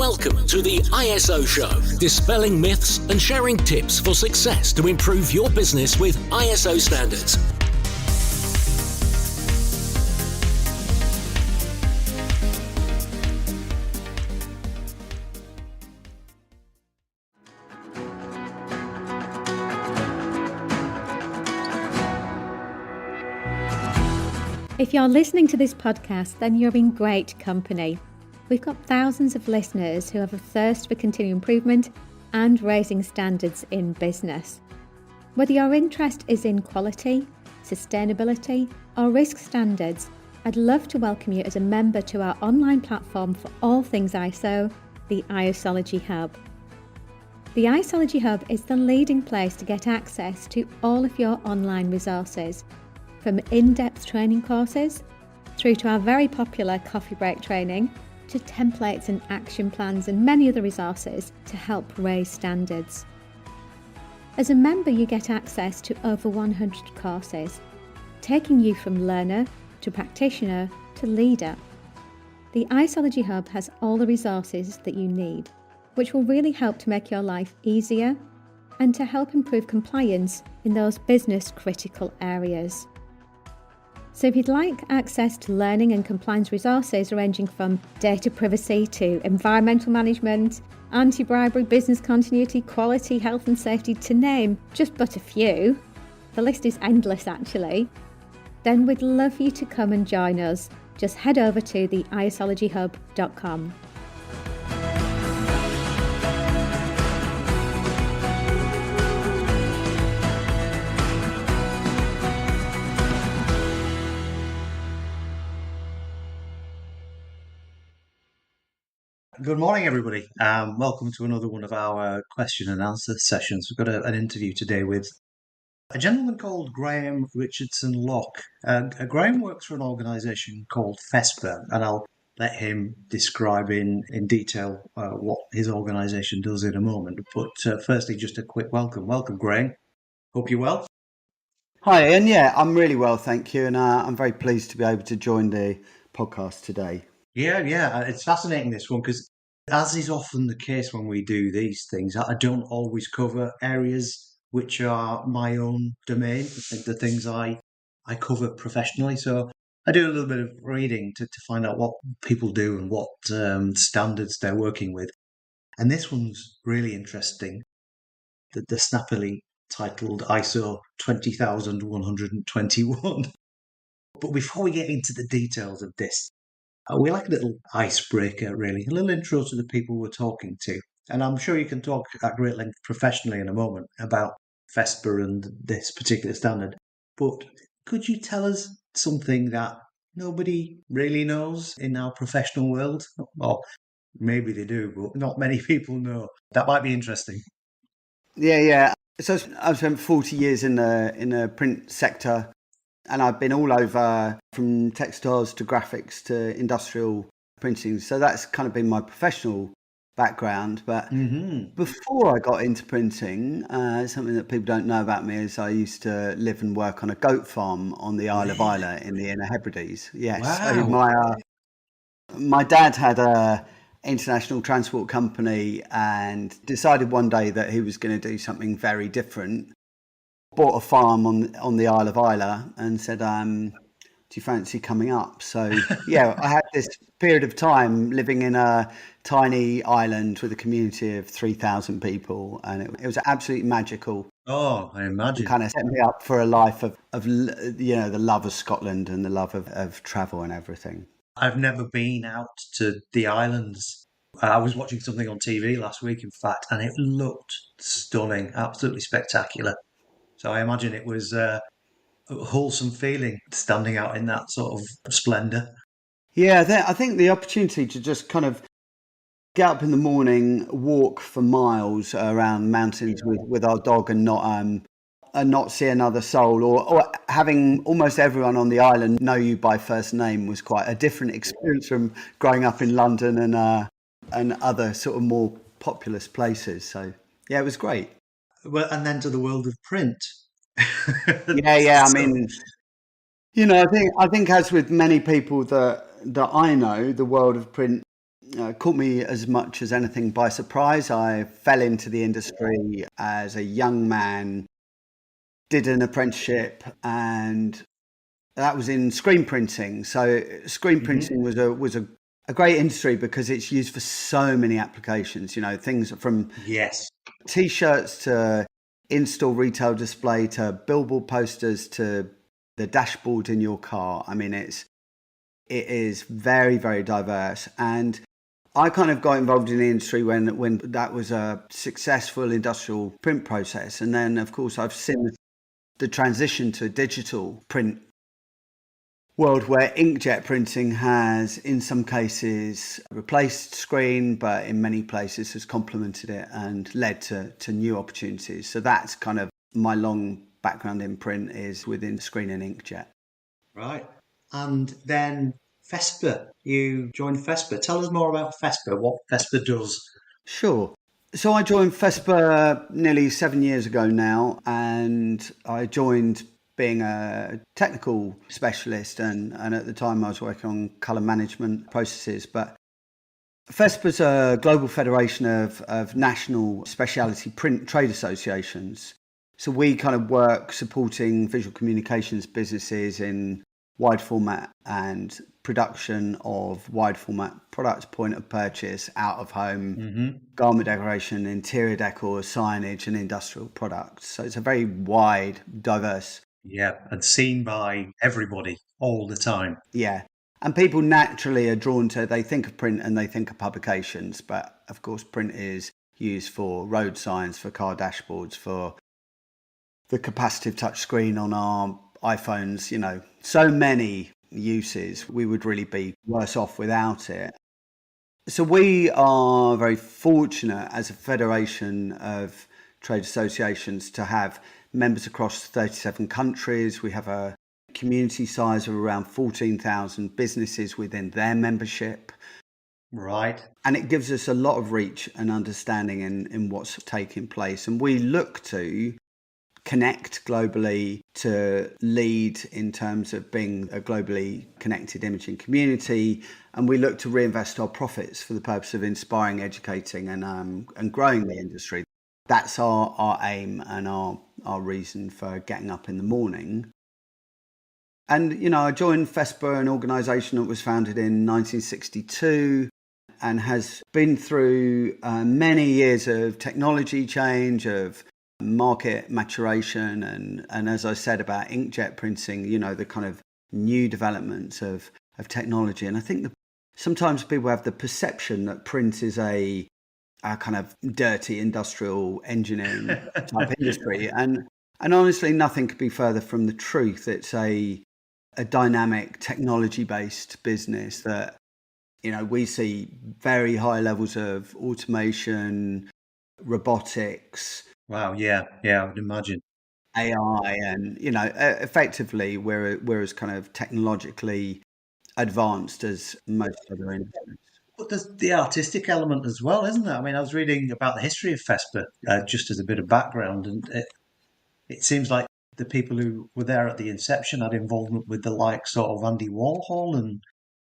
Welcome to the ISO Show, dispelling myths and sharing tips for success to improve your business with ISO standards. If you're listening to this podcast, then you're in great company. We've got thousands of listeners who have a thirst for continual improvement and raising standards in business. Whether your interest is in quality, sustainability, or risk standards, I'd love to welcome you as a member to our online platform for all things ISO, the ISology Hub. The ISology Hub is the leading place to get access to all of your online resources, from in-depth training courses through to our very popular coffee break training, to templates and action plans and many other resources to help raise standards. As a member, you get access to over 100 courses, taking you from learner to practitioner to leader. The ISology Hub has all the resources that you need, which will really help to make your life easier and to help improve compliance in those business critical areas. So if you'd like access to learning and compliance resources ranging from data privacy to environmental management, anti-bribery, business continuity, quality, health and safety, to name just but a few, the list is endless actually, then we'd love for you to come and join us. Just head over to the isologyhub.com. Good morning, everybody. Welcome to another one of our question and answer sessions. We've got an interview today with a gentleman called Graeme Richardson-Locke. Graeme works for an organisation called FESPA, and I'll let him describe in detail what his organisation does in a moment. But firstly, just a quick welcome. Welcome, Graeme. Hope you're well. Hi, Ian. Yeah, I'm really well, thank you. And I'm very pleased to be able to join the podcast today. Yeah, it's fascinating, this one, because as is often the case when we do these things, I don't always cover areas which are my own domain, the things I cover professionally. So I do a little bit of reading to find out what people do and what standards they're working with. And this one's really interesting, the snappily titled ISO 20121. But before we get into the details of this, we like a little icebreaker, really, a little intro to the people we're talking to. And I'm sure you can talk at great length professionally in a moment about FESPA and this particular standard. But could you tell us something that nobody really knows in our professional world? Well, maybe they do, but not many people know. That might be interesting. Yeah. So I've spent 40 years in the print sector. And I've been all over, from textiles to graphics to industrial printing. So that's kind of been my professional background. But before I got into printing, something that people don't know about me is I used to live and work on a goat farm on the Isle of Islay in the Inner Hebrides. Yes. Wow. So my dad had a international transport company and decided one day that he was going to do something very different. Bought a farm on the Isle of Islay and said, do you fancy coming up? So, yeah, I had this period of time living in a tiny island with a community of 3,000 people, and it was absolutely magical. Oh, I imagine. It kind of set me up for a life of the love of Scotland and the love of travel and everything. I've never been out to the islands. I was watching something on TV last week, in fact, and it looked stunning, absolutely spectacular. So I imagine it was a wholesome feeling standing out in that sort of splendour. Yeah, I think the opportunity to just kind of get up in the morning, walk for miles around mountains with our dog and not see another soul, or having almost everyone on the island know you by first name was quite a different experience from growing up in London and other sort of more populous places. So yeah, it was great. Well, and then to the world of print. Yeah. I mean, I think as with many people that I know, the world of print caught me as much as anything by surprise. I fell into the industry as a young man, did an apprenticeship, and that was in screen printing. So screen printing was a great industry because it's used for so many applications. Things from Yes. T-shirts to in-store retail display to billboard posters to the dashboard in your car. I mean, it is very, very diverse. And I kind of got involved in the industry when that was a successful industrial print process. And then, of course, I've seen the transition to digital print world where inkjet printing has, in some cases, replaced screen, but in many places has complemented it and led to new opportunities. So that's kind of my long background in print, is within screen and inkjet. Right. And then FESPA, you joined FESPA. Tell us more about FESPA, what FESPA does. Sure. So I joined FESPA nearly 7 years ago now, and I joined being a technical specialist, and at the time I was working on colour management processes. But FESPA's a global federation of national specialty print trade associations. So we kind of work supporting visual communications businesses in wide format and production of wide format products, point of purchase, out of home, garment decoration, interior decor, signage, and industrial products. So it's a very wide, diverse. Yeah, and seen by everybody all the time. Yeah. And people naturally are drawn to, they think of print and they think of publications. But of course, print is used for road signs, for car dashboards, for the capacitive touch screen on our iPhones, so many uses. We would really be worse off without it. So we are very fortunate as a federation of trade associations to have members across 37 countries. We have a community size of around 14,000 businesses within their membership. Right. And it gives us a lot of reach and understanding in what's taking place. And we look to connect globally, to lead in terms of being a globally connected imaging community, and we look to reinvest our profits for the purpose of inspiring, educating, and growing the industry. That's our aim and our reason for getting up in the morning. And I joined FESPA, an organisation that was founded in 1962 and has been through many years of technology change, of market maturation, and as I said about inkjet printing, the kind of new developments of technology. And I think sometimes people have the perception that print is a kind of dirty industrial engineering type industry, and honestly nothing could be further from the truth. It's a dynamic technology based business that we see very high levels of automation, robotics. Wow, yeah, I would imagine. AI, and effectively we're as kind of technologically advanced as most other industries. But there's the artistic element as well, isn't there? I mean, I was reading about the history of FESPA just as a bit of background, and it seems like the people who were there at the inception had involvement with the likes of Andy Warhol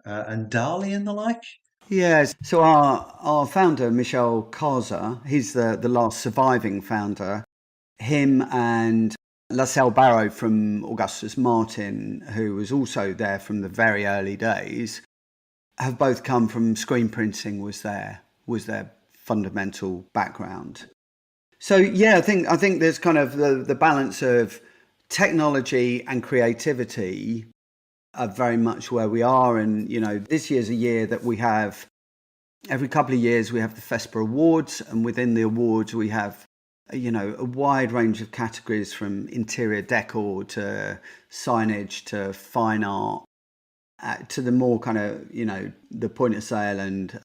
and Dali and the like. Yes. So our founder, Michel Carza, he's the last surviving founder. Him and Lascelles Barrow from Augustus Martin, who was also there from the very early days, have both come from screen printing, was their fundamental background. So yeah, I think there's kind of the balance of technology and creativity are very much where we are. And this year's a year that we have, every couple of years we have the FESPA Awards, and within the awards we have a wide range of categories, from interior decor to signage to fine art, to the more kind of the point of sale, and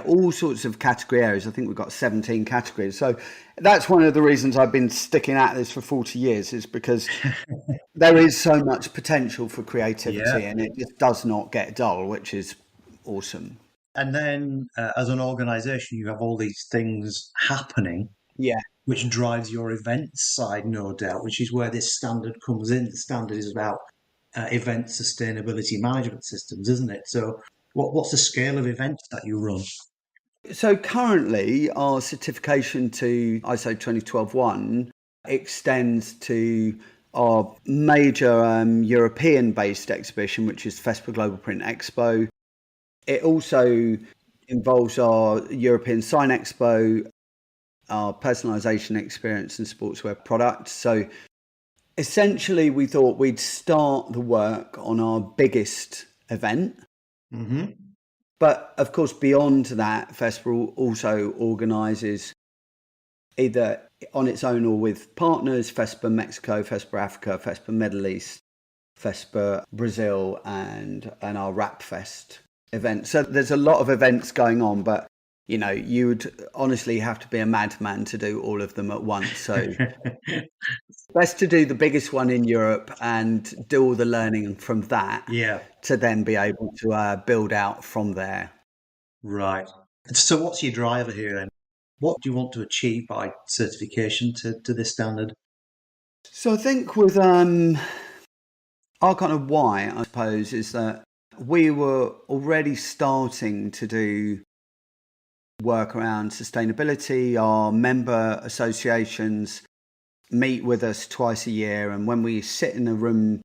all sorts of category areas. I think we've got 17 categories. So that's one of the reasons I've been sticking at this for 40 years, is because there is so much potential for creativity, and it just does not get dull, which is awesome. And then as an organisation, you have all these things happening, which drives your events side, no doubt, which is where this standard comes in. The standard is about event sustainability management systems, isn't it? So What's the scale of events that you run? So currently, our certification to ISO 20121 extends to our major European-based exhibition, which is FESPA Global Print Expo. It also involves our European Sign Expo, our personalisation experience and sportswear products. So essentially, we thought we'd start the work on our biggest event. Mm-hmm. But of course, beyond that, FESPA also organises either on its own or with partners, FESPA Mexico, FESPA Africa, FESPA Middle East, FESPA Brazil, and our Rap Fest event. So there's a lot of events going on, but you would honestly have to be a madman to do all of them at once. So best to do the biggest one in Europe and do all the learning from that Yeah. to then be able to build out from there. Right. So what's your driver here then? What do you want to achieve by certification to this standard? So I think with our kind of why, I suppose, is that we were already starting to do work around sustainability. Our member associations meet with us twice a year, and when we sit in a room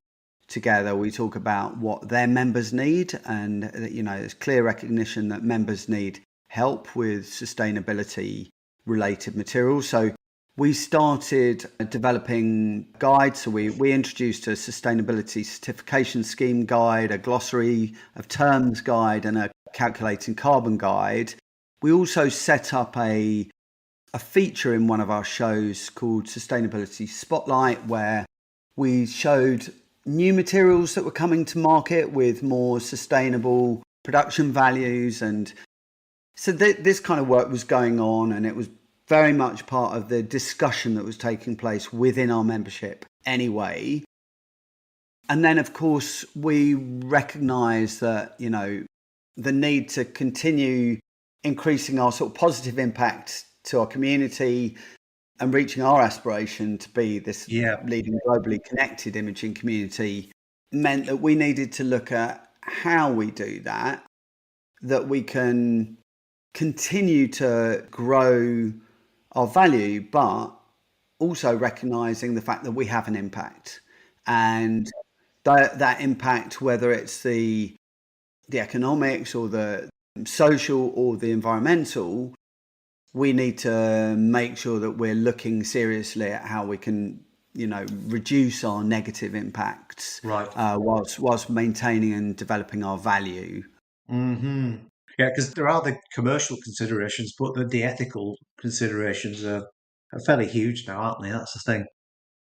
together, we talk about what their members need, and there's clear recognition that members need help with sustainability related materials. So we started developing guides. So we introduced a sustainability certification scheme guide, a glossary of terms guide, and a calculating carbon guide. We also set up a feature in one of our shows called Sustainability Spotlight, where we showed new materials that were coming to market with more sustainable production values. And so this kind of work was going on, and it was very much part of the discussion that was taking place within our membership anyway. And then, of course, we recognise that, the need to continue increasing our sort of positive impact to our community and reaching our aspiration to be this leading globally connected imaging community meant that we needed to look at how we do that we can continue to grow our value, but also recognizing the fact that we have an impact, and that impact, whether it's the economics or the social or the environmental, we need to make sure that we're looking seriously at how we can, reduce our negative impacts, right, whilst maintaining and developing our value. Mm-hmm. Yeah, because there are the commercial considerations, but the ethical considerations are fairly huge now, aren't they? That's the thing.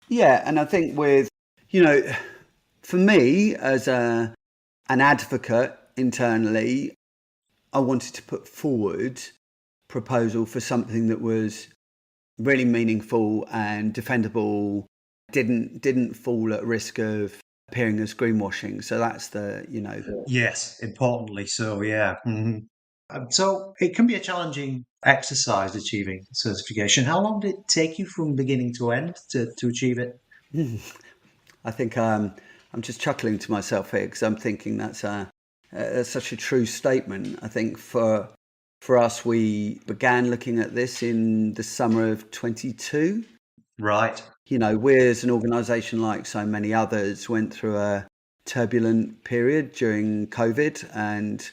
Yeah, and I think with, for me as an advocate internally, I wanted to put forward proposal for something that was really meaningful and defendable, didn't fall at risk of appearing as greenwashing. So that's Yes, importantly so, yeah. Mm-hmm. So it can be a challenging exercise achieving certification. How long did it take you from beginning to end to achieve it? I think I'm just chuckling to myself here because I'm thinking that's such a true statement. I think for us, we began looking at this in the summer of 22. Right. We as an organisation, like so many others, went through a turbulent period during COVID, and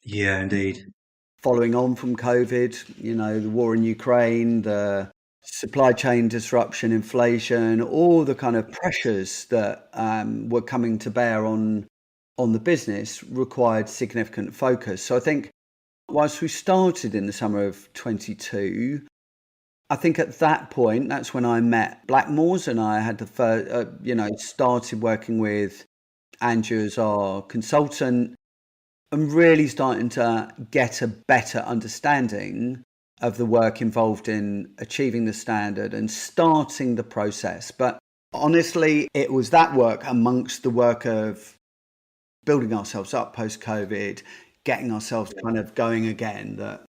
yeah, indeed. Following on from COVID, the war in Ukraine, the supply chain disruption, inflation, all the kind of pressures that were coming to bear on the business required significant focus. So I think whilst we started in the summer of 22, I think at that point, that's when I met Blackmores, and I had the first, started working with Andrew as our consultant, and really starting to get a better understanding of the work involved in achieving the standard and starting the process. But honestly, it was that work amongst the work of building ourselves up post-COVID, getting ourselves kind of going again, that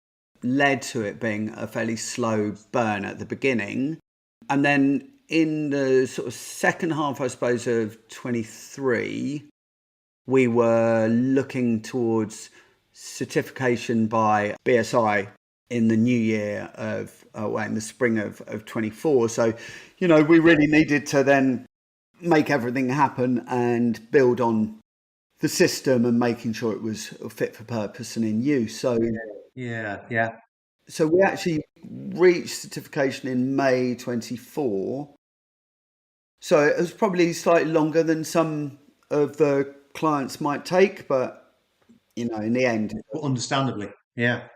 led to it being a fairly slow burn at the beginning. And then in the sort of second half, I suppose, of 23, we were looking towards certification by BSI in the new year in the spring of 24. So, we really needed to then make everything happen and build on the system and making sure it was fit for purpose and in use. So Yeah. So we actually reached certification in May 24. So it was probably slightly longer than some of the clients might take, but in the end, Understandably, yeah.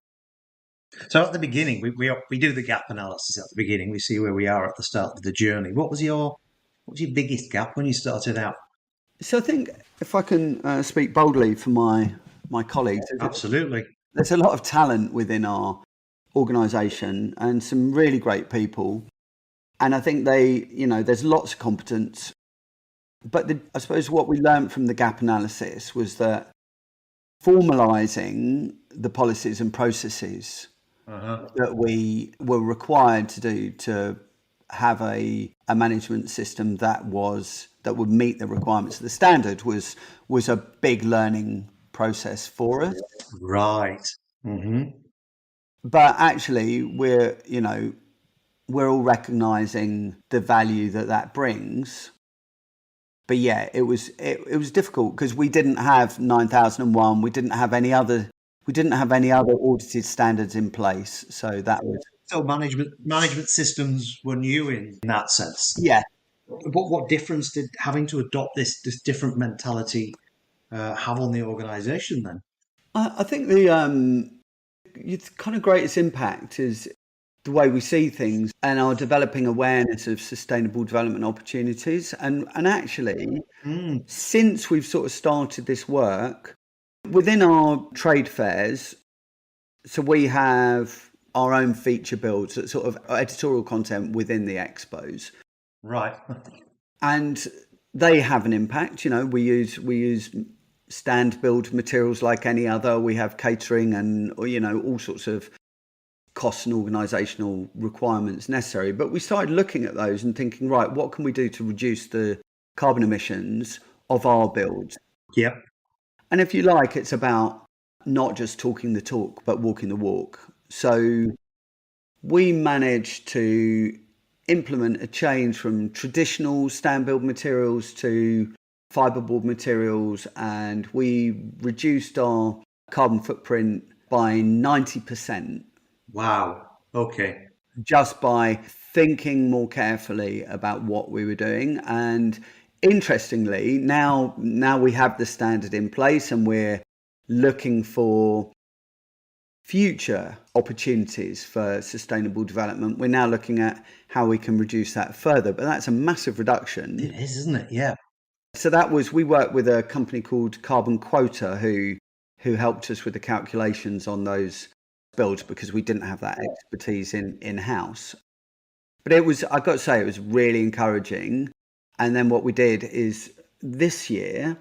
So at the beginning, we do the gap analysis at the beginning. We see where we are at the start of the journey. What was your biggest gap when you started out? So I think if I can speak boldly for my colleagues, Absolutely. there's a lot of talent within our organisation and some really great people. And I think there's lots of competence. But I suppose what we learned from the gap analysis was that formalising the policies and processes that we were required to do to have a management system that would meet the requirements of the standard was a big learning process for us. Right. Mm-hmm. But actually, we're all recognising the value that brings. But yeah, it was difficult because we didn't have 9001. We didn't have any other audited standards in place. So that was management systems were new in that sense. Yeah. What difference did having to adopt this different mentality have on the organisation then? I think the kind of greatest impact is the way we see things and our developing awareness of sustainable development opportunities. And actually, since we've sort of started this work, within our trade fairs, so we have our own feature builds, that sort of editorial content within the expos. Right. And they have an impact. We use stand build materials like any other. We have catering and all sorts of costs and organisational requirements necessary. But we started looking at those and thinking, right, what can we do to reduce the carbon emissions of our builds? Yep. And if you like, it's about not just talking the talk, but walking the walk. So we managed to implement a change from traditional stand build materials to fiberboard materials, and we reduced our carbon footprint by 90%. Wow. Okay. Just by thinking more carefully about what we were doing. And interestingly, now we have the standard in place and we're looking for future opportunities for sustainable development. We're now looking at how we can reduce that further, but that's a massive reduction. It is, isn't it? Yeah. So we worked with a company called Carbon Quota who helped us with the calculations on those builds because we didn't have that expertise in-house. But I've got to say, it was really encouraging. And then what we did is this year,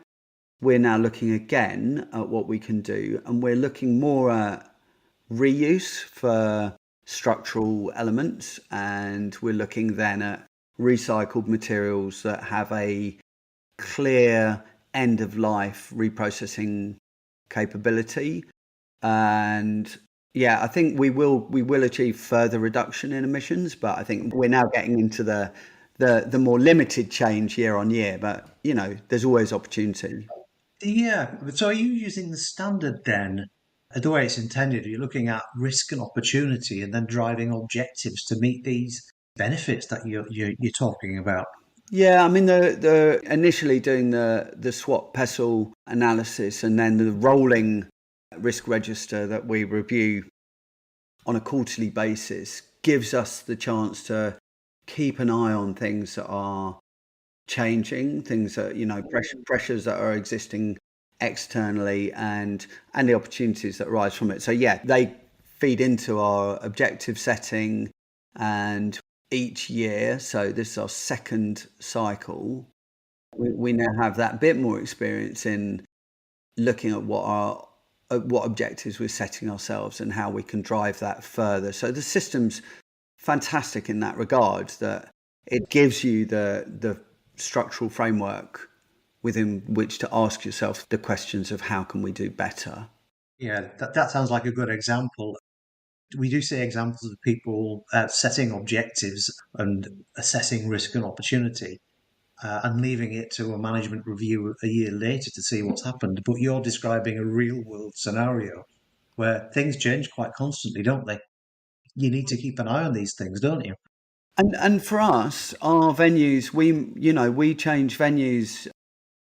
we're now looking again at what we can do. And we're looking more at reuse for structural elements. And we're looking then at recycled materials that have a clear end of life reprocessing capability. And yeah, I think we will achieve further reduction in emissions, but I think we're now getting into the more limited change year on year. But there's always opportunity. Yeah. So are you using the standard then, the way it's intended? Are you looking at risk and opportunity and then driving objectives to meet these benefits that you're talking about? Yeah, I mean the initially doing the SWOT PESTLE analysis and then the rolling risk register that we review on a quarterly basis gives us the chance to keep an eye on things that are changing, things that pressures that are existing externally and the opportunities that arise from it. So yeah, they feed into our objective setting, and each year, so this is our second cycle, we now have that bit more experience in looking at what objectives we're setting ourselves and how we can drive that further. So the system's fantastic in that regard, that it gives you the structural framework within which to ask yourself the questions of how can we do better. Yeah, that sounds like a good example. We do see examples of people setting objectives and assessing risk and opportunity, and leaving it to a management review a year later to see what's happened. But you're describing a real world scenario where things change quite constantly, don't they? You need to keep an eye on these things, don't you? And for us, our venues, we change venues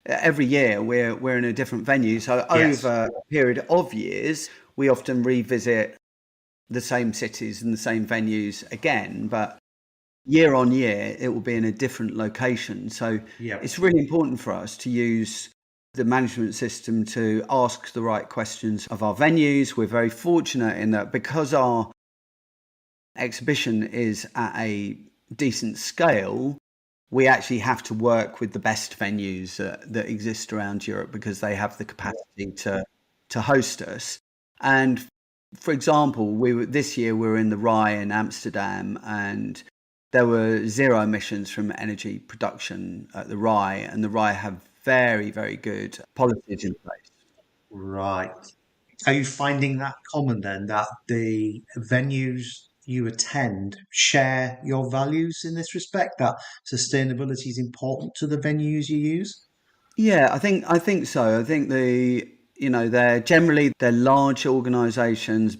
every year. We're in a different venue, so Yes. over a period of years, we often revisit the same cities and the same venues again. But year on year, it will be in a different location. So Yeah. it's really important for us to use the management system to ask the right questions of our venues. We're very fortunate in that because our exhibition is at a decent scale, we actually have to work with the best venues that exist around Europe because they have the capacity to host us. And for example, this year we were in the Rye in Amsterdam, and there were zero emissions from energy production at the Rye, and the Rye have very, very good policies in place. Right. Are you finding that common then, that the venues you attend share your values in this respect, that sustainability is important to the venues you use? Yeah, I think so. I think they're large organisations,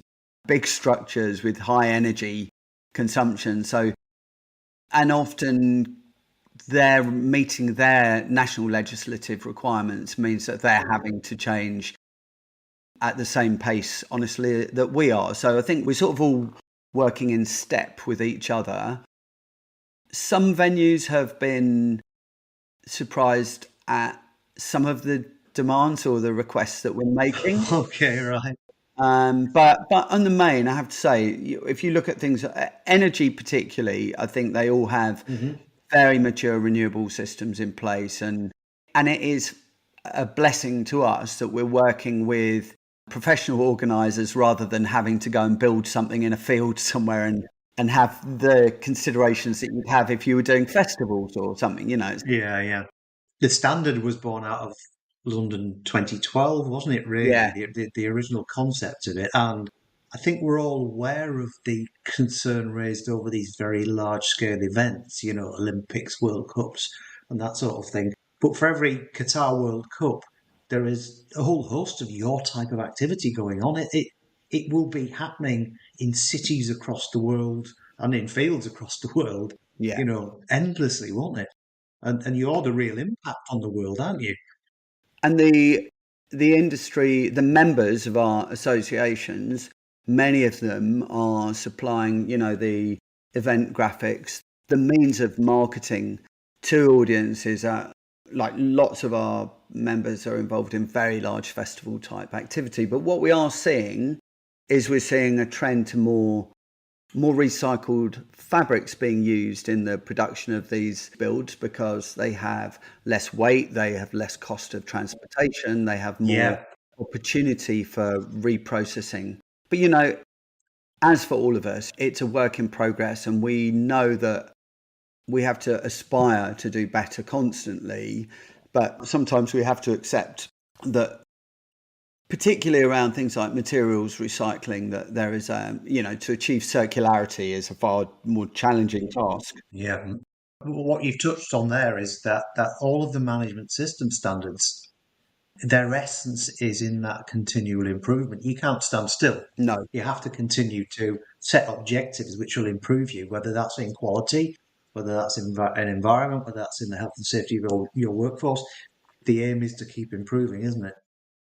big structures with high energy consumption. So, and often they're meeting their national legislative requirements means that they're having to change at the same pace, honestly, that we are. So I think we're sort of all working in step with each other. Some venues have been surprised at some of the demands or the requests that we're making. Okay, right. But on the main, I have to say, if you look at things, energy particularly, I think they all have Hmm. very mature renewable systems in place, and it is a blessing to us that we're working with professional organisers rather than having to go and build something in a field somewhere and have the considerations that you'd have if you were doing festivals or something. Yeah, yeah. The standard was born out of London 2012, wasn't it, really? Yeah, The original concept of it. And I think we're all aware of the concern raised over these very large scale events, Olympics, World Cups, and that sort of thing. But for every Qatar World Cup, there is a whole host of your type of activity going on. It will be happening in cities across the world and in fields across the world, yeah. endlessly, won't it? And you're the real impact on the world, aren't you? And the industry, the members of our associations, many of them are supplying, the event graphics, the means of marketing to audiences. Like lots of our members are involved in very large festival type activity. But what we are seeing is we're seeing a trend to more recycled fabrics being used in the production of these builds because they have less weight, they have less cost of transportation, they have more Yeah, opportunity for reprocessing. But as for all of us, it's a work in progress, and we know that we have to aspire to do better constantly, but sometimes we have to accept that, particularly around things like materials recycling, that there is to achieve circularity is a far more challenging task. yeah. What you've touched on there is that all of the management system standards, their essence is in that continual improvement. You can't stand still. No, You have to continue to set objectives which will improve you, whether that's in quality, whether that's in an environment, whether that's in the health and safety of your workforce. The aim is to keep improving, isn't it?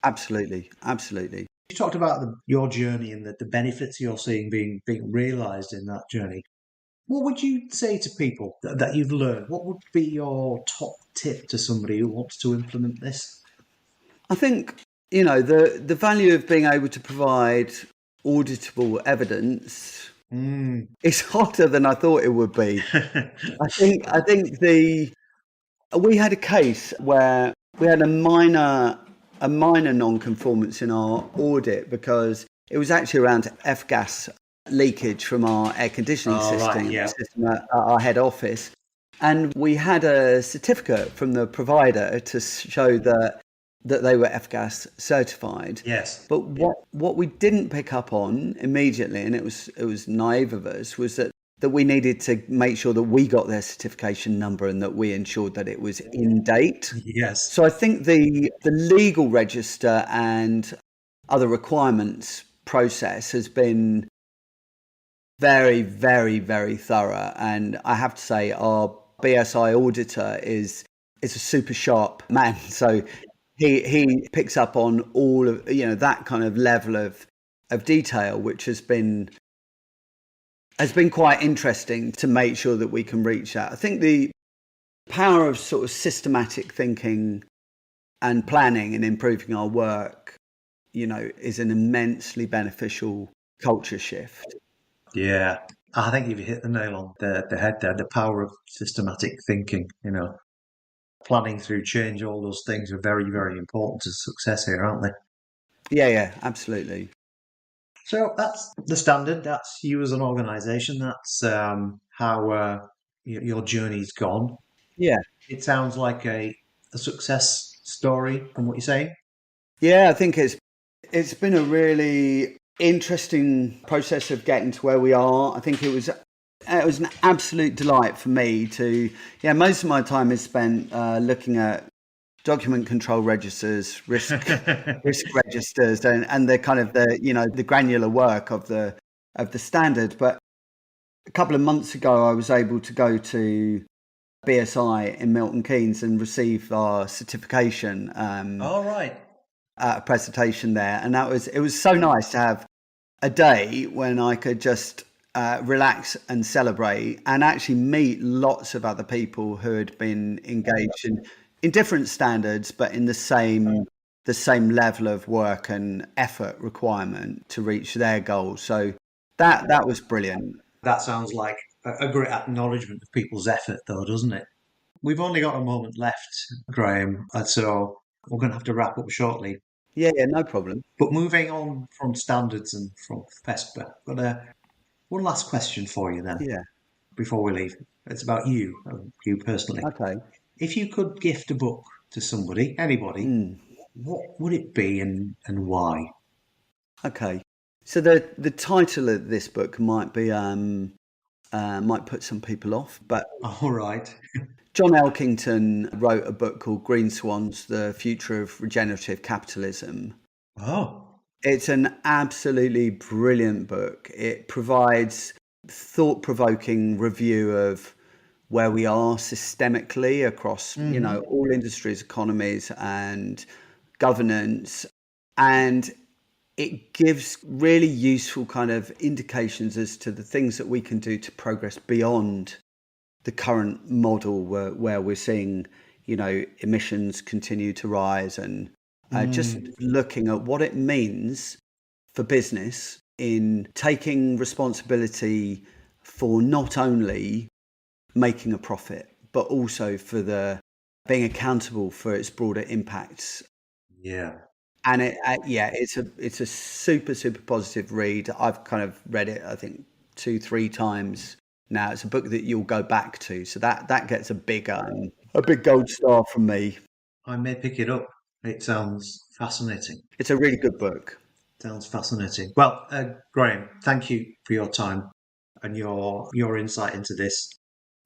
absolutely, absolutely. You talked about your journey and the benefits you're seeing being realised in that journey. What would you say to people that you've learned? What would be your top tip to somebody who wants to implement this? I think the value of being able to provide auditable evidence Mm. is harder than I thought it would be. I think we had a case where we had a minor non-conformance in our audit because it was actually around F-gas leakage from our air conditioning Oh, right, yeah. system at our head office. And we had a certificate from the provider to show that that they were F-gas certified. Yes. But what we didn't pick up on immediately, and it was naive of us, was that we needed to make sure that we got their certification number and that we ensured that it was in date. Yes. So I think the legal register and other requirements process has been very, very, very thorough. And I have to say our BSI auditor is a super sharp man. So he picks up on all of, that kind of level of detail, which has been quite interesting to make sure that we can reach that. I think the power of sort of systematic thinking and planning and improving our work, is an immensely beneficial culture shift. Yeah. I think you've hit the nail on the head there. The power of systematic thinking, planning through change, all those things are very, very important to success here, aren't they? Yeah, absolutely. So that's the standard. That's you as an organisation. That's how your journey's gone. Yeah. It sounds like a success story from what you're saying. Yeah, I think it's been a really interesting process of getting to where we are. I think it was an absolute delight for me to, most of my time is spent looking at document control registers, risk registers, and the kind of the granular work of the standard. But a couple of months ago, I was able to go to BSI in Milton Keynes and receive our certification. All right. At a presentation there, and it was so nice to have a day when I could just relax and celebrate and actually meet lots of other people who had been engaged in different standards, but in the same level of work and effort requirement to reach their goals. So that was brilliant. That sounds like a great acknowledgement of people's effort, though, doesn't it? We've only got a moment left, Graeme, and so we're going to have to wrap up shortly. Yeah, no problem. But moving on from standards and from FESPA, got one last question for you then. Yeah. Before we leave, it's about you personally. Okay. If you could gift a book to somebody, anybody, what would it be and why? Okay. So the title of this book might be might put some people off, but all right. John Elkington wrote a book called Green Swans: The Future of Regenerative Capitalism. Oh. It's an absolutely brilliant book. It provides thought-provoking review of where we are systemically across, all industries, economies, and governance. And it gives really useful kind of indications as to the things that we can do to progress beyond the current model where we're seeing, emissions continue to rise, and just looking at what it means for business in taking responsibility for not only making a profit, but also for being accountable for its broader impacts. Yeah. And it's a super, super positive read. I've kind of read it, I think, 2-3 times now. It's a book that you'll go back to. So that gets a big gold star from me. I may pick it up. It sounds fascinating. It's a really good book. Sounds fascinating. Well, Graeme, thank you for your time and your insight into this.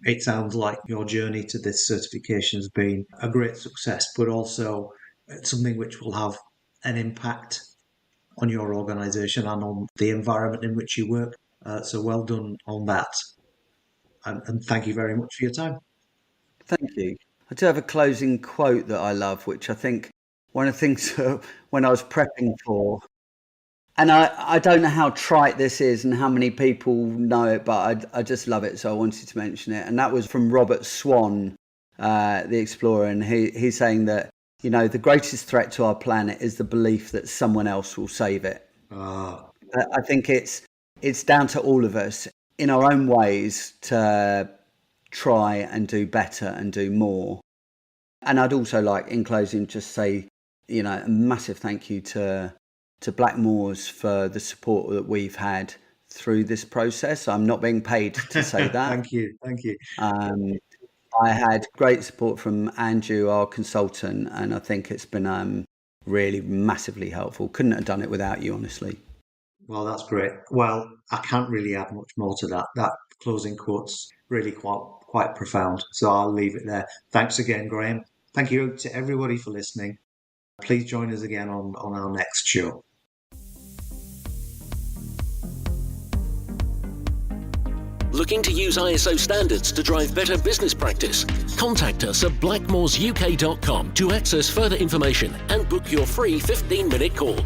It sounds like your journey to this certification has been a great success, but also something which will have an impact on your organisation and on the environment in which you work. So well done on that. And thank you very much for your time. Thank you. I do have a closing quote that I love, which I think one of the things when I was prepping for, and I don't know how trite this is and how many people know it, but I just love it. So I wanted to mention it. And that was from Robert Swan, the explorer. And he's saying that, the greatest threat to our planet is the belief that someone else will save it. Oh. I think it's down to all of us in our own ways to try and do better and do more. And I'd also like, in closing, just say, a massive thank you to Blackmores for the support that we've had through this process. I'm not being paid to say that. Thank you. I had great support from Andrew, our consultant, and I think it's been really massively helpful. Couldn't have done it without you, honestly. Well, that's great. Well, I can't really add much more to that. That closing quote's really quite profound. So I'll leave it there. Thanks again, Graeme. Thank you to everybody for listening. Please join us again on our next show. Looking to use ISO standards to drive better business practice? Contact us at blackmoresuk.com to access further information and book your free 15-minute call.